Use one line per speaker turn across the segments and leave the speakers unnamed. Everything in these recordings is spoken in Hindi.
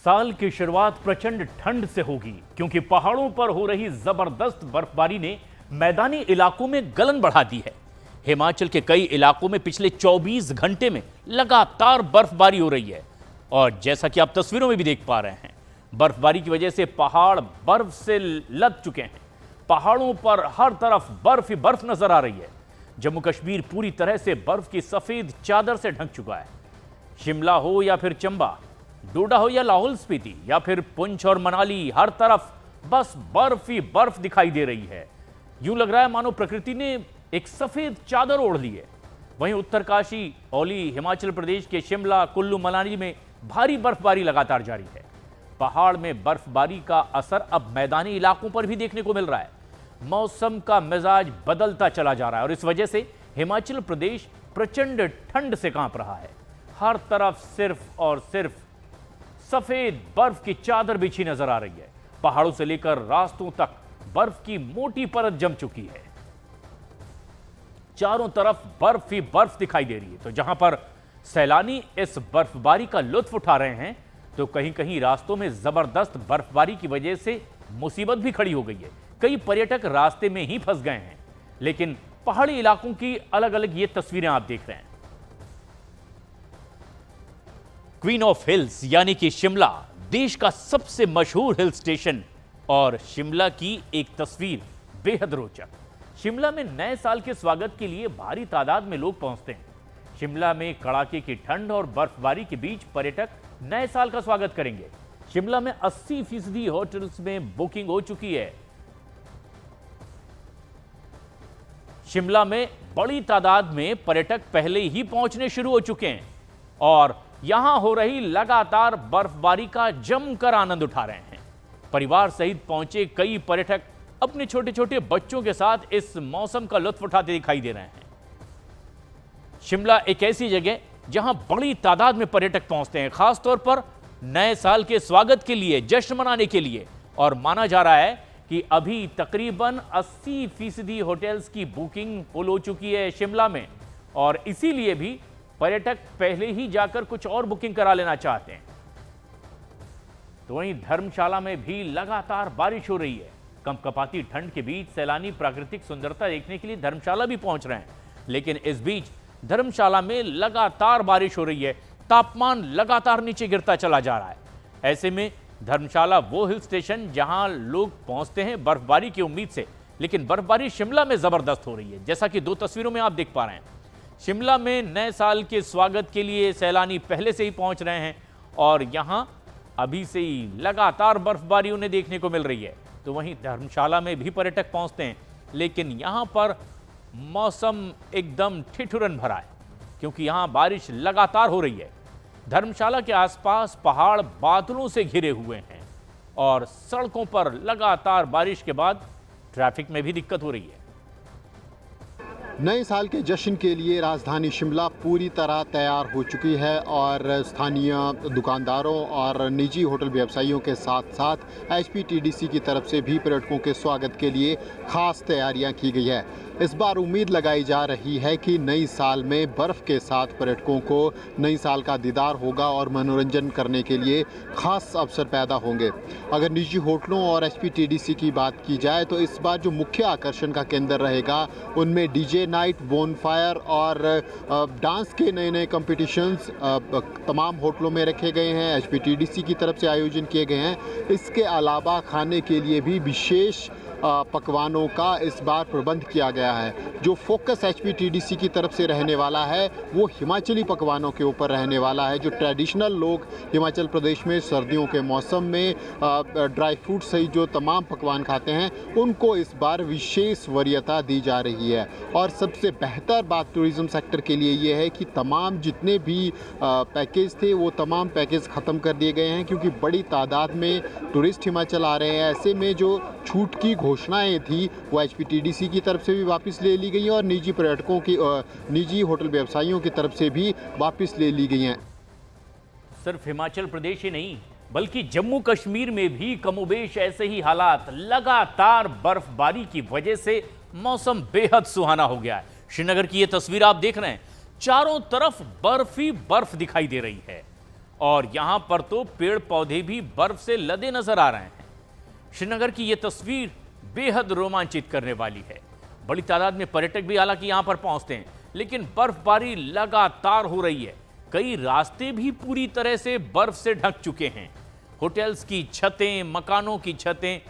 साल की शुरुआत प्रचंड ठंड से होगी क्योंकि पहाड़ों पर हो रही जबरदस्त बर्फबारी ने मैदानी इलाकों में गलन बढ़ा दी है। हिमाचल के कई इलाकों में पिछले 24 घंटे में लगातार बर्फबारी हो रही है और जैसा कि आप तस्वीरों में भी देख पा रहे हैं, बर्फबारी की वजह से पहाड़ बर्फ से लद चुके हैं। पहाड़ों पर हर तरफ बर्फ ही बर्फ नजर आ रही है। जम्मू कश्मीर पूरी तरह से बर्फ की सफेद चादर से ढक चुका है। शिमला हो या फिर चंबा, डोडा हो या लाहौल स्पीति या फिर पुंछ और मनाली, हर तरफ बस बर्फ ही बर्फ दिखाई दे रही है। यूं लग रहा है मानो प्रकृति ने एक सफेद चादर ओढ़ ली है। वहीं उत्तरकाशी, औली, हिमाचल प्रदेश के शिमला, कुल्लू, मनाली में भारी बर्फबारी लगातार जारी है। पहाड़ में बर्फबारी का असर अब मैदानी इलाकों पर भी देखने को मिल रहा है। मौसम का मिजाज बदलता चला जा रहा है और इस वजह से हिमाचल प्रदेश प्रचंड ठंड से कांप रहा है। हर तरफ सिर्फ और सिर्फ सफेद बर्फ की चादर बिछी नजर आ रही है। पहाड़ों से लेकर रास्तों तक बर्फ की मोटी परत जम चुकी है। चारों तरफ बर्फ ही बर्फ दिखाई दे रही है। तो जहां पर सैलानी इस बर्फबारी का लुत्फ उठा रहे हैं, तो कहीं कहीं रास्तों में जबरदस्त बर्फबारी की वजह से मुसीबत भी खड़ी हो गई है। कई पर्यटक रास्ते में ही फंस गए हैं। लेकिन पहाड़ी इलाकों की अलग अलग ये तस्वीरें आप देख रहे हैं। क्वीन ऑफ हिल्स यानी कि शिमला देश का सबसे मशहूर हिल स्टेशन और शिमला की एक तस्वीर बेहद रोचक। शिमला में नए साल के स्वागत के लिए भारी तादाद में लोग पहुंचते हैं। शिमला में कड़ाके की ठंड और बर्फबारी के बीच पर्यटक नए साल का स्वागत करेंगे। शिमला में 80% होटल्स में बुकिंग हो चुकी है। शिमला में बड़ी तादाद में पर्यटक पहले ही पहुंचने शुरू हो चुके हैं और यहां हो रही लगातार बर्फबारी का जमकर आनंद उठा रहे हैं। परिवार सहित पहुंचे कई पर्यटक अपने छोटे छोटे बच्चों के साथ इस मौसम का लुत्फ उठाते दिखाई दे रहे हैं। शिमला एक ऐसी जगह जहां बड़ी तादाद में पर्यटक पहुंचते हैं, खासतौर पर नए साल के स्वागत के लिए, जश्न मनाने के लिए। और माना जा रहा है कि अभी तकरीबन 80% होटल्स की बुकिंग फुल हो चुकी है शिमला में और इसीलिए भी पर्यटक पहले ही जाकर कुछ और बुकिंग करा लेना चाहते हैं। तो वहीं धर्मशाला में भी लगातार बारिश हो रही है। कंपकपाती ठंड के बीच सैलानी प्राकृतिक सुंदरता देखने के लिए धर्मशाला भी पहुंच रहे हैं। लेकिन इस बीच धर्मशाला में लगातार बारिश हो रही है। तापमान लगातार नीचे गिरता चला जा रहा है। ऐसे में धर्मशाला वो हिल स्टेशन जहां लोग पहुंचते हैं बर्फबारी की उम्मीद से, लेकिन बर्फबारी शिमला में जबरदस्त हो रही है। जैसा कि दो तस्वीरों में आप देख पा रहे हैं, शिमला में नए साल के स्वागत के लिए सैलानी पहले से ही पहुंच रहे हैं और यहां अभी से ही लगातार बर्फबारी उन्हें देखने को मिल रही है। तो वहीं धर्मशाला में भी पर्यटक पहुंचते हैं, लेकिन यहां पर मौसम एकदम ठिठुरन भरा है क्योंकि यहां बारिश लगातार हो रही है। धर्मशाला के आसपास पहाड़ बादलों से घिरे हुए हैं और सड़कों पर लगातार बारिश के बाद ट्रैफिक में भी दिक्कत हो रही है।
नए साल के जश्न के लिए राजधानी शिमला पूरी तरह तैयार हो चुकी है और स्थानीय दुकानदारों और निजी होटल व्यवसायियों के साथ साथ एचपीटीडीसी की तरफ से भी पर्यटकों के स्वागत के लिए खास तैयारियां की गई है। इस बार उम्मीद लगाई जा रही है कि नई साल में बर्फ़ के साथ पर्यटकों को नई साल का दीदार होगा और मनोरंजन करने के लिए खास अवसर पैदा होंगे। अगर निजी होटलों और एचपीटीडीसी की बात की जाए तो इस बार जो मुख्य आकर्षण का केंद्र रहेगा उनमें डीजे नाइट, बोनफायर और डांस के नए नए कॉम्पिटिशन्स तमाम होटलों में रखे गए हैं, एचपीटीडीसी की तरफ से आयोजन किए गए हैं। इसके अलावा खाने के लिए भी विशेष पकवानों का इस बार प्रबंध किया गया है। जो फोकस एचपीटीडीसी की तरफ से रहने वाला है वो हिमाचली पकवानों के ऊपर रहने वाला है। जो ट्रेडिशनल लोग हिमाचल प्रदेश में सर्दियों के मौसम में ड्राई फ्रूट सहित जो तमाम पकवान खाते हैं उनको इस बार विशेष वरीयता दी जा रही है। और सबसे बेहतर बात टूरिज़्म सेक्टर के लिए ये है कि तमाम जितने भी पैकेज थे वो तमाम पैकेज ख़त्म कर दिए गए हैं क्योंकि बड़ी तादाद में टूरिस्ट हिमाचल आ रहे हैं। ऐसे में जो छूट की घोषणाएं थी वो एचपीटीडीसी की तरफ से भी वापस ले ली गई हैं और निजी पर्यटकों की निजी होटल व्यवसायियों की तरफ से भी वापस ले ली गई हैं।
सिर्फ हिमाचल प्रदेश ही नहीं बल्कि जम्मू कश्मीर में भी कमोबेश ऐसे ही हालात। लगातार बर्फबारी की वजह से मौसम बेहद सुहाना हो गया है। श्रीनगर की यह तस्वीर आप देख रहे हैं, चारों तरफ बर्फ ही बर्फ दिखाई दे रही है। और यहां पर तो पेड़ पौधे भी बर्फ से लदे नजर आ रहे हैं। श्रीनगर की यह तस्वीर बेहद रोमांचित करने वाली है। बड़ी तादाद में पर्यटक भी हालांकि यहां पर पहुंचते हैं, लेकिन बर्फबारी लगातार हो रही है। कई रास्ते भी पूरी तरह से बर्फ से ढक चुके हैं। होटल्स की छतें, मकानों की छतें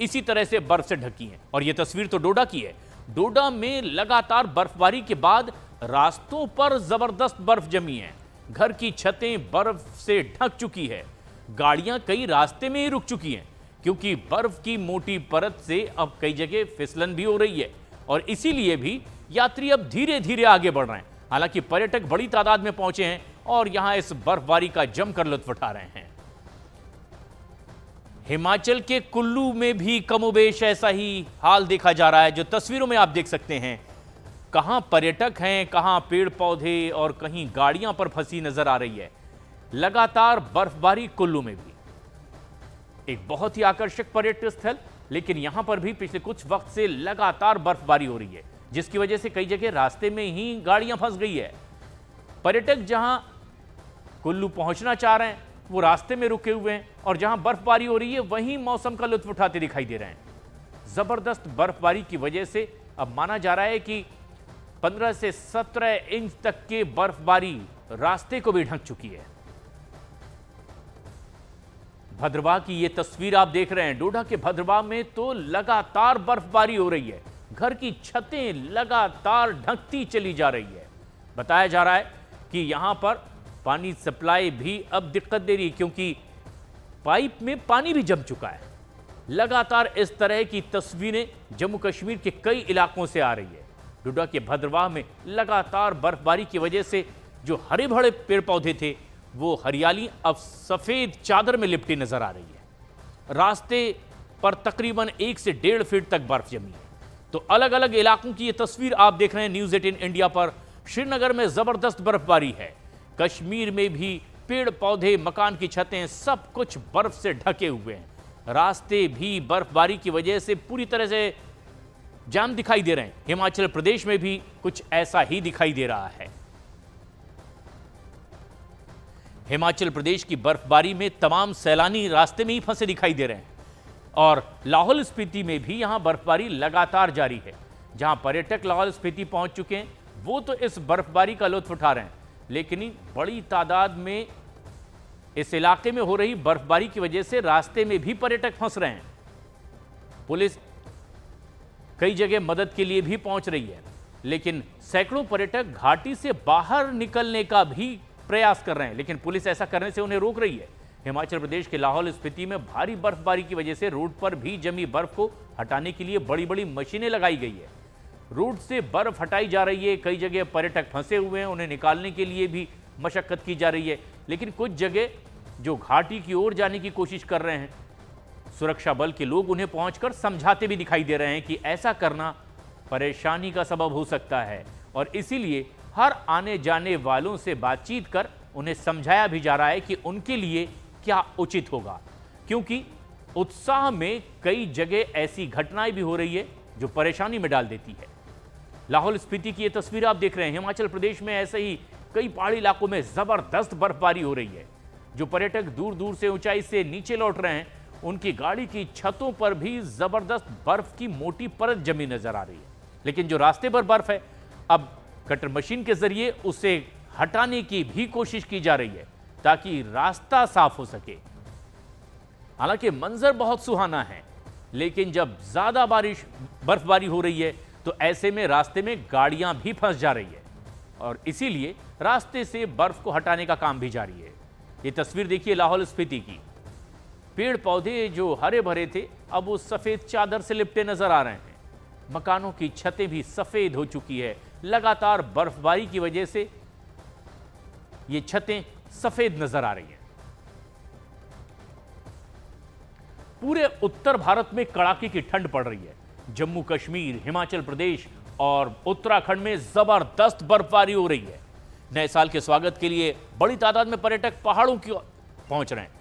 इसी तरह से बर्फ से ढकी हैं। और यह तस्वीर तो डोडा की है। डोडा में लगातार बर्फबारी के बाद रास्तों पर जबरदस्त बर्फ जमी है। घर की छतें बर्फ से ढक चुकी है। गाड़ियां कई रास्ते में ही रुक चुकी हैं, क्योंकि बर्फ की मोटी परत से अब कई जगह फिसलन भी हो रही है और इसीलिए भी यात्री अब धीरे धीरे आगे बढ़ रहे हैं। हालांकि पर्यटक बड़ी तादाद में पहुंचे हैं और यहां इस बर्फबारी का जमकर लुत्फ उठा रहे हैं। हिमाचल के कुल्लू में भी कमोबेश ऐसा ही हाल देखा जा रहा है, जो तस्वीरों में आप देख सकते हैं। कहां पर्यटक हैं, कहां पेड़ पौधे और कहीं गाड़ियां पर फंसी नजर आ रही है। लगातार बर्फबारी कुल्लू में भी एक बहुत ही आकर्षक पर्यटक स्थल, लेकिन यहां पर भी पिछले कुछ वक्त से लगातार बर्फबारी हो रही है, जिसकी वजह से कई जगह रास्ते में ही गाड़ियां फंस गई है। पर्यटक जहां कुल्लू पहुंचना चाह रहे हैं वो रास्ते में रुके हुए हैं, और जहां बर्फबारी हो रही है वहीं मौसम का लुत्फ उठाते दिखाई दे रहे हैं। जबरदस्त बर्फबारी की वजह से अब माना जा रहा है कि 15 से 17 इंच तक के बर्फबारी रास्ते को भी ढक चुकी है। भद्रवाह की ये तस्वीर आप देख रहे हैं। डोडा के भद्रवाह में तो लगातार बर्फबारी हो रही है। घर की छतें लगातार ढकती चली जा रही है। बताया जा रहा है कि यहां पर पानी सप्लाई भी अब दिक्कत दे रही है, क्योंकि पाइप में पानी भी जम चुका है। लगातार इस तरह की तस्वीरें जम्मू कश्मीर के कई इलाकों से आ रही है। डोडा के भद्रवाह में लगातार बर्फबारी की वजह से जो हरे भरे पेड़ पौधे थे वो हरियाली अब सफेद चादर में लिपटी नजर आ रही है। रास्ते पर तकरीबन 1 से 1.5 फीट तक बर्फ जमी है। तो अलग अलग इलाकों की ये तस्वीर आप देख रहे हैं न्यूज़ 18 इंडिया पर। श्रीनगर में जबरदस्त बर्फबारी है। कश्मीर में भी पेड़ पौधे, मकान की छतें सब कुछ बर्फ से ढके हुए हैं। रास्ते भी बर्फबारी की वजह से पूरी तरह से जाम दिखाई दे रहे हैं। हिमाचल प्रदेश में भी कुछ ऐसा ही दिखाई दे रहा है। हिमाचल प्रदेश की बर्फबारी में तमाम सैलानी रास्ते में ही फंसे दिखाई दे रहे हैं। और लाहौल स्पीति में भी यहां बर्फबारी लगातार जारी है। जहां पर्यटक लाहौल स्पीति पहुंच चुके हैं वो तो इस बर्फबारी का लुत्फ उठा रहे हैं, लेकिन बड़ी तादाद में इस इलाके में हो रही बर्फबारी की वजह से रास्ते में भी पर्यटक फंस रहे हैं। पुलिस कई जगह मदद के लिए भी पहुंच रही है, लेकिन सैकड़ों पर्यटक घाटी से बाहर निकलने का भी प्रयास कर रहे हैं, लेकिन पुलिस ऐसा करने से उन्हें रोक रही है। हिमाचल प्रदेश के लाहौल स्पीति में भारी बर्फबारी की वजह से रोड पर भी जमी बर्फ को हटाने के लिए बड़ी बड़ी मशीनें लगाई गई है। रोड से बर्फ हटाई जा रही है। कई जगह पर्यटक फंसे हुए हैं, उन्हें निकालने के लिए भी मशक्कत की जा रही है। लेकिन कुछ जगह जो घाटी की ओर जाने की कोशिश कर रहे हैं, सुरक्षा बल के लोग उन्हें पहुंचकर समझाते भी दिखाई दे रहे हैं कि ऐसा करना परेशानी का सबब हो सकता है, और इसीलिए हर आने जाने वालों से बातचीत कर उन्हें समझाया भी जा रहा है कि उनके लिए क्या उचित होगा, क्योंकि उत्साह में कई जगह ऐसी घटनाएं भी हो रही है जो परेशानी में डाल देती है। लाहौल स्पीति की ये तस्वीर आप देख रहे हैं। हिमाचल प्रदेश में ऐसे ही कई पहाड़ी इलाकों में जबरदस्त बर्फबारी हो रही है। जो पर्यटक दूर दूर से ऊंचाई से नीचे लौट रहे हैं, उनकी गाड़ी की छतों पर भी जबरदस्त बर्फ की मोटी परत जमी नजर आ रही है। लेकिन जो रास्ते पर बर्फ है, अब कटर मशीन के जरिए उसे हटाने की भी कोशिश की जा रही है ताकि रास्ता साफ हो सके। हालांकि मंजर बहुत सुहाना है, लेकिन जब ज्यादा बर्फबारी हो रही है तो ऐसे में रास्ते में गाड़ियां भी फंस जा रही है, और इसीलिए रास्ते से बर्फ को हटाने का काम भी जारी है। ये तस्वीर देखिए लाहौल स्पीति की। पेड़ पौधे जो हरे भरे थे अब वो सफेद चादर से लिपटे नजर आ रहे हैं। मकानों की छतें भी सफेद हो चुकी है। लगातार बर्फबारी की वजह से ये छतें सफेद नजर आ रही हैं। पूरे उत्तर भारत में कड़ाके की ठंड पड़ रही है। जम्मू कश्मीर, हिमाचल प्रदेश और उत्तराखंड में जबरदस्त बर्फबारी हो रही है। नए साल के स्वागत के लिए बड़ी तादाद में पर्यटक पहाड़ों की ओर पहुंच रहे हैं।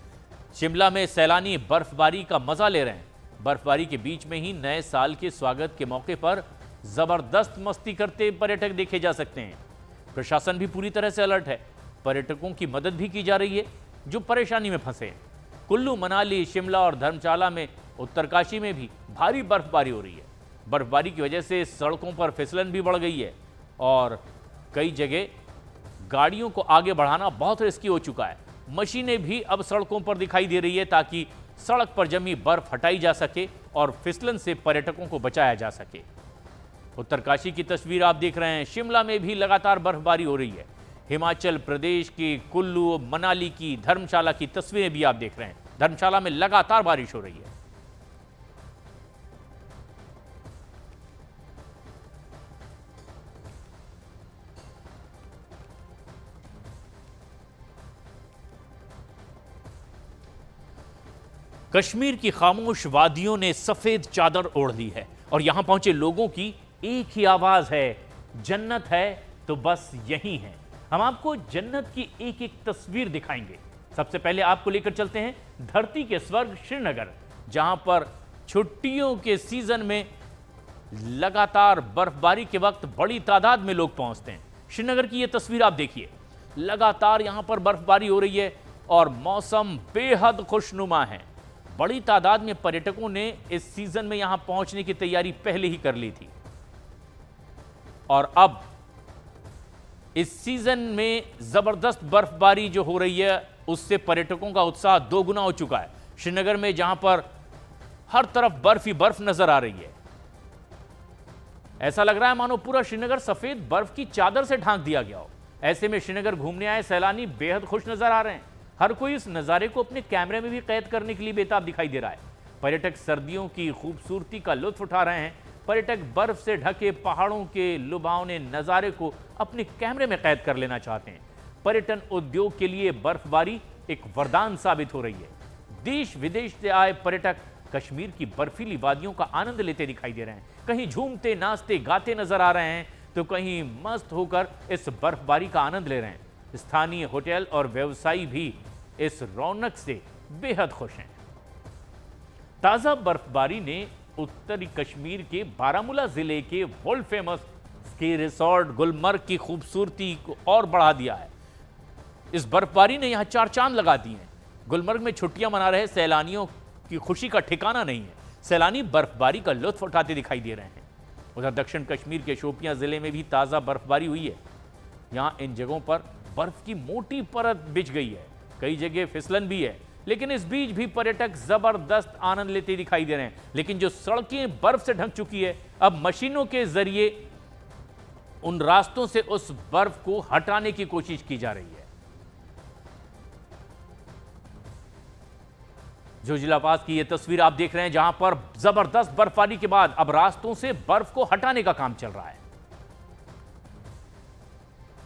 शिमला में सैलानी बर्फबारी का मजा ले रहे हैं। बर्फबारी के बीच में ही नए साल के स्वागत के मौके पर जबरदस्त मस्ती करते पर्यटक देखे जा सकते हैं। प्रशासन भी पूरी तरह से अलर्ट है। पर्यटकों की मदद भी की जा रही है। जो परेशानी में फंसे हैं। कुल्लू, मनाली, शिमला और धर्मशाला में, उत्तरकाशी में भी भारी बर्फबारी हो रही है। बर्फबारी की वजह से सड़कों पर फिसलन भी बढ़ गई है और कई जगह गाड़ियों को आगे बढ़ाना बहुत रिस्की हो चुका है। मशीनें भी अब सड़कों पर दिखाई दे रही है ताकि सड़क पर जमी बर्फ हटाई जा सके और फिसलन से पर्यटकों को बचाया जा सके। उत्तरकाशी की तस्वीर आप देख रहे हैं। शिमला में भी लगातार बर्फबारी हो रही है। हिमाचल प्रदेश के कुल्लू, मनाली की, धर्मशाला की तस्वीरें भी आप देख रहे हैं। धर्मशाला में लगातार बारिश हो रही है। कश्मीर की खामोश वादियों ने सफेद चादर ओढ़ ली है और यहां पहुंचे लोगों की एक ही आवाज है, जन्नत है तो बस यही है। हम आपको जन्नत की एक एक तस्वीर दिखाएंगे। सबसे पहले आपको लेकर चलते हैं धरती के स्वर्ग श्रीनगर, जहां पर छुट्टियों के सीजन में लगातार बर्फबारी के वक्त बड़ी तादाद में लोग पहुंचते हैं। श्रीनगर की यह तस्वीर आप देखिए, लगातार यहां पर बर्फबारी हो रही है और मौसम बेहद खुशनुमा है। बड़ी तादाद में पर्यटकों ने इस सीजन में यहां पहुंचने की तैयारी पहले ही कर ली थी और अब इस सीजन में जबरदस्त बर्फबारी जो हो रही है उससे पर्यटकों का उत्साह दोगुना हो चुका है। श्रीनगर में जहां पर हर तरफ बर्फ ही बर्फ नजर आ रही है, ऐसा लग रहा है मानो पूरा श्रीनगर सफेद बर्फ की चादर से ढांक दिया गया हो। ऐसे में श्रीनगर घूमने आए सैलानी बेहद खुश नजर आ रहे हैं। हर कोई इस नज़ारे को अपने कैमरे में भी कैद करने के लिए बेताब दिखाई दे रहा है। पर्यटक सर्दियों की खूबसूरती का लुत्फ उठा रहे हैं। पर्यटक बर्फ से ढके पहाड़ों के लुभावने नज़ारे को अपने कैमरे में कैद कर लेना चाहते हैं। पर्यटन उद्योग के लिए बर्फबारी एक वरदान साबित हो रही है। देश विदेश से आए पर्यटक कश्मीर की बर्फीली वादियों का आनंद लेते दिखाई दे रहे हैं। कहीं झूमते, नाचते, गाते नजर आ रहे हैं तो कहीं मस्त होकर इस बर्फबारी का आनंद ले रहे हैं। स्थानीय होटल और व्यवसायी भी इस रौनक से बेहद खुश हैं। ताजा बर्फबारी ने उत्तरी कश्मीर के बारामूला जिले के world famous ski resort Gulmarg की खूबसूरती को और बढ़ा दिया है। इस बर्फबारी ने यहां चार चांद लगा दिए हैं। गुलमर्ग में छुट्टियां मना रहे सैलानियों की खुशी का ठिकाना नहीं है। सैलानी बर्फबारी का लुत्फ उठाते दिखाई दे रहे हैं। उधर दक्षिण कश्मीर के शोपियां जिले में भी ताजा बर्फबारी हुई है। यहां इन जगहों पर बर्फ की मोटी परत बिछ गई है, कई जगह फिसलन भी है, लेकिन इस बीच भी पर्यटक जबरदस्त आनंद लेते दिखाई दे रहे हैं। लेकिन जो सड़कें बर्फ से ढक चुकी है, अब मशीनों के जरिए उन रास्तों से उस बर्फ को हटाने की कोशिश की जा रही है। जोजिला पास की यह तस्वीर आप देख रहे हैं, जहां पर जबरदस्त बर्फबारी के बाद अब रास्तों से बर्फ को हटाने का काम चल रहा है।